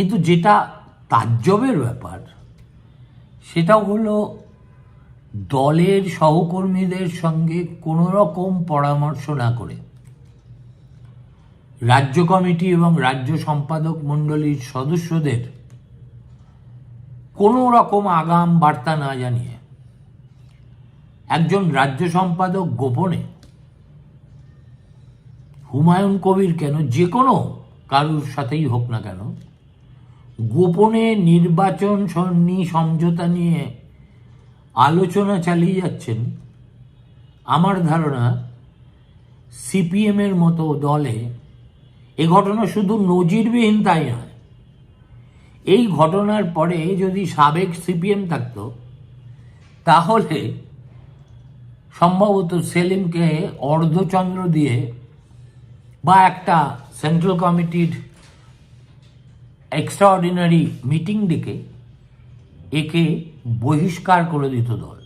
কিন্তু যেটা তাজ্জবের ব্যাপার সেটা হলো দলের সহকর্মীদের সঙ্গে কোনো রকম পরামর্শ না করে রাজ্য কমিটি এবং রাজ্য সম্পাদক মণ্ডলীর সদস্যদের কোনো রকম আগাম বার্তা না জানিয়ে একজন রাজ্য সম্পাদক গোপনে, হুমায়ুন কবির কেন, যে কোনো কারুর সাথেই হোক না কেন, গোপনে নির্বাচন সমঝোতা নিয়ে আলোচনা চালিয়ে যাচ্ছেন, আমার ধারণা সিপিএমের মতো দলে এ ঘটনা শুধু নজিরবিহীন তাই নয়, এই ঘটনার পরে যদি সাবেক সিপিএম থাকত তাহলে সম্ভবত সেলিমকে অর্ধচন্দ্র দিয়ে বা একটা সেন্ট্রাল কমিটির এক্সট্রাঅর্ডিনারি মিটিং ডেকে একে বহিষ্কার করে দিত দল।